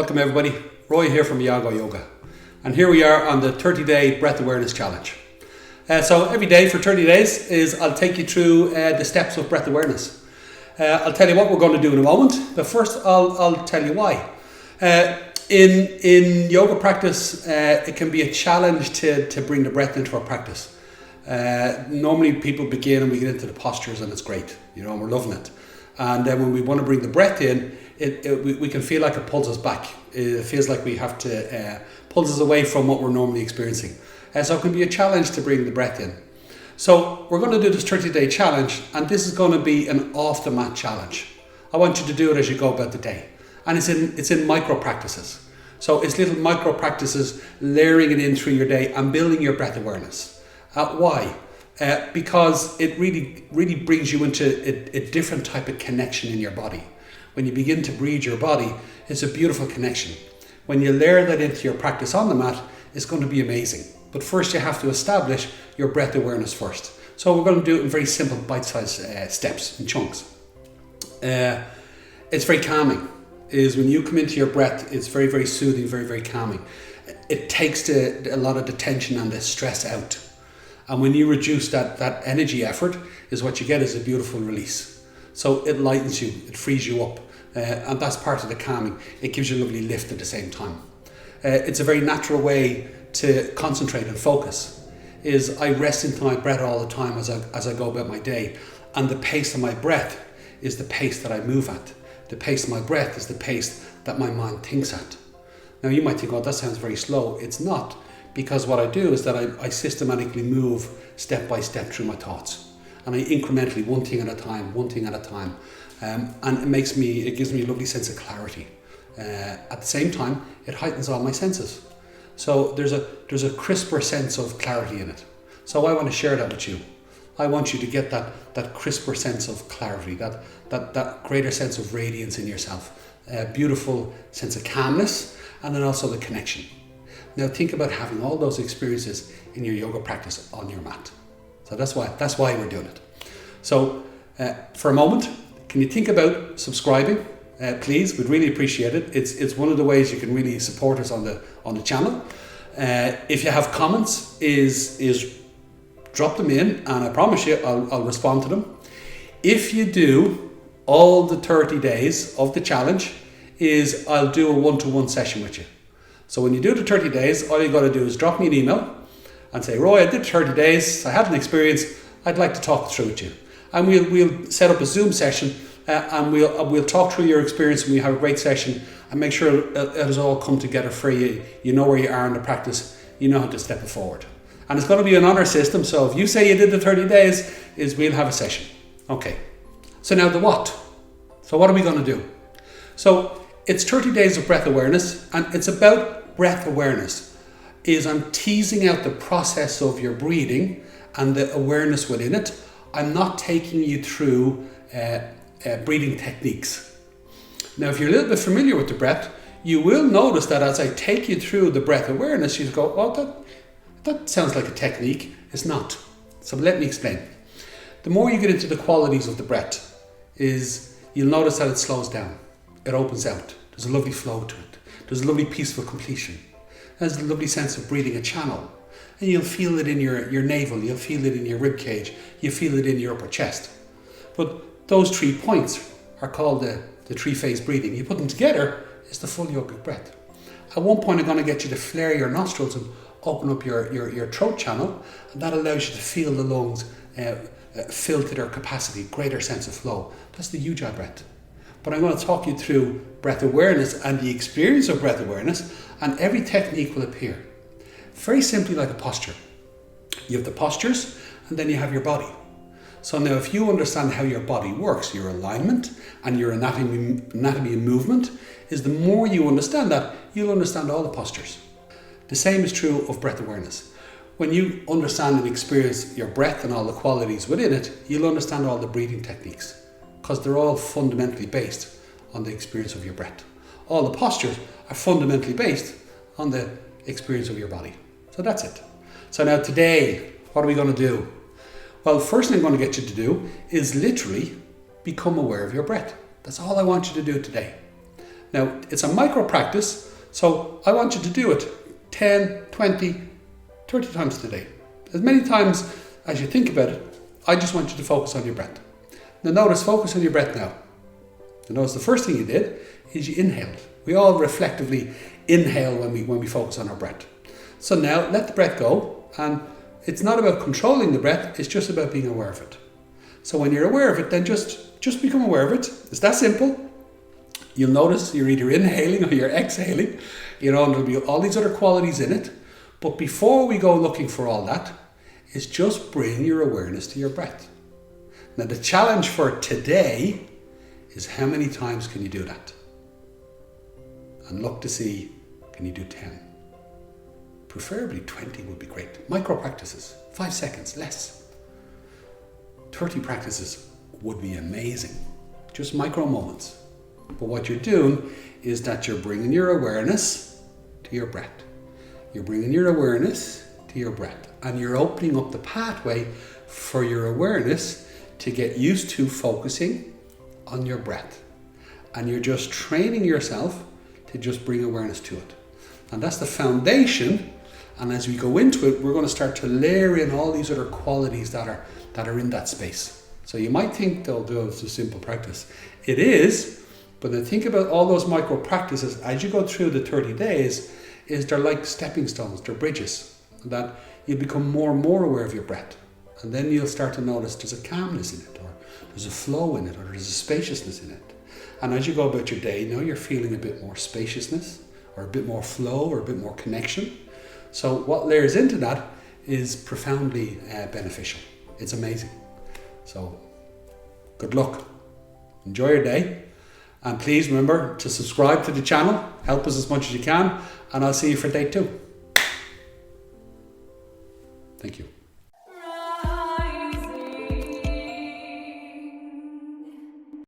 Welcome everybody, Roy here from Yago Yoga, and here we are on the 30-day breath awareness challenge. So every day for 30 days I'll take you through the steps of breath awareness. I'll tell you what we're going to do in a moment, but first I'll tell you why. In yoga practice, it can be a challenge to bring the breath into our practice. Normally people begin and we get into the postures and it's great, and we're loving it. And then when we want to bring the breath in, we can feel like it pulls us back. It feels like we have to pull us away from what we're normally experiencing. So it can be a challenge to bring the breath in. So we're going to do this 30-day challenge, and this is going to be an off-the-mat challenge. I want you to do it as you go about the day. And it's in micro practices. So it's little micro practices, layering it in through your day and building your breath awareness. Why? Because it really brings you into a different type of connection in your body. When you begin to breathe your body, it's a beautiful connection. When you layer that into your practice on the mat, it's going to be amazing. But first you have to establish your breath awareness first. So we're going to do it in very simple bite-sized steps and chunks. It's very calming. When you come into your breath, it's very, very soothing, very, very calming. It takes a lot of the tension and the stress out. And when you reduce that energy effort, is what you get is a beautiful release. So it lightens you, it frees you up, and that's part of the calming. It gives you a lovely lift at the same time. It's a very natural way to concentrate and focus. I rest into my breath all the time as I go about my day, and the pace of my breath is the pace that I move at. The pace of my breath is the pace that my mind thinks at. Now you might think, oh, that sounds very slow. It's not, because what I do is that I systematically move step by step through my thoughts. And I incrementally, one thing at a time. And it gives me a lovely sense of clarity. At the same time, it heightens all my senses. So there's a crisper sense of clarity in it. So I want to share that with you. I want you to get that crisper sense of clarity, that greater sense of radiance in yourself, a beautiful sense of calmness, and then also the connection. Now think about having all those experiences in your yoga practice on your mat. So that's why we're doing it. So for a moment, can you think about subscribing? Please, we'd really appreciate it. It's one of the ways you can really support us on the channel. If you have comments, is drop them in, and I promise you I'll respond to them. If you do all the 30 days of the challenge, I'll do a one-to-one session with you. So when you do the 30 days, all you got to do is drop me an email and say, Roy, I did 30 days, I had an experience, I'd like to talk through with you. And we'll set up a Zoom session, and we'll talk through your experience, and we'll have a great session and make sure it has all come together for you. You know where you are in the practice, you know how to step it forward. And it's going to be an honour system, so if you say you did the 30 days, we'll have a session. Okay, so now the what. So what are we going to do? So it's 30 days of breath awareness, and it's about breath awareness. I'm teasing out the process of your breathing and the awareness within it. I'm not taking you through breathing techniques. Now, if you're a little bit familiar with the breath, you will notice that as I take you through the breath awareness, you go, oh, that sounds like a technique. It's not. So let me explain. The more you get into the qualities of the breath, you'll notice that it slows down. It opens out. There's a lovely flow to it. There's a lovely peaceful completion. There's a lovely sense of breathing a channel. And you'll feel it in your navel, you'll feel it in your rib cage, you feel it in your upper chest. But those 3 points are called the 3-phase breathing. You put them together, it's the full yogic breath. At one point I'm going to get you to flare your nostrils and open up your throat channel, and that allows you to feel the lungs fill to their capacity, greater sense of flow. That's the Ujjayi breath. But I'm going to talk you through breath awareness and the experience of breath awareness, and every technique will appear. Very simply like a posture. You have the postures, and then you have your body. So now if you understand how your body works, your alignment and your anatomy and movement, the more you understand that, you'll understand all the postures. The same is true of breath awareness. When you understand and experience your breath and all the qualities within it, you'll understand all the breathing techniques, because they're all fundamentally based on the experience of your breath. All the postures are fundamentally based on the experience of your body. So that's it. So now today, what are we going to do? Well, first thing I'm going to get you to do is literally become aware of your breath. That's all I want you to do today. Now, it's a micro practice, so I want you to do it 10, 20, 30 times today. As many times as you think about it, I just want you to focus on your breath. Now notice, focus on your breath now. And notice the first thing you did is you inhaled. We all reflectively inhale when we focus on our breath. So now let the breath go, and it's not about controlling the breath, it's just about being aware of it. So when you're aware of it, then just become aware of it. It's that simple. You'll notice you're either inhaling or you're exhaling, and there'll be all these other qualities in it. But before we go looking for all that, is just bring your awareness to your breath. Now the challenge for today is how many times can you do that? And look to see, can you do 10? Preferably 20 would be great. Micro practices, 5 seconds, less. 30 practices would be amazing. Just micro moments. But what you're doing is that you're bringing your awareness to your breath. You're bringing your awareness to your breath. And you're opening up the pathway for your awareness to get used to focusing on your breath. And you're just training yourself to just bring awareness to it. And that's the foundation. And as we go into it, we're going to start to layer in all these other qualities that are in that space. So you might think they'll do it's a simple practice. It is, but then think about all those micro practices as you go through the 30 days, is they're like stepping stones, they're bridges, that you'll become more and more aware of your breath. And then you'll start to notice there's a calmness in it, or there's a flow in it, or there's a spaciousness in it. And as you go about your day, now you're feeling a bit more spaciousness, or a bit more flow, or a bit more connection. So what layers into that is profoundly beneficial. It's amazing. So good luck. Enjoy your day. And please remember to subscribe to the channel. Help us as much as you can. And I'll see you for day 2. Thank you.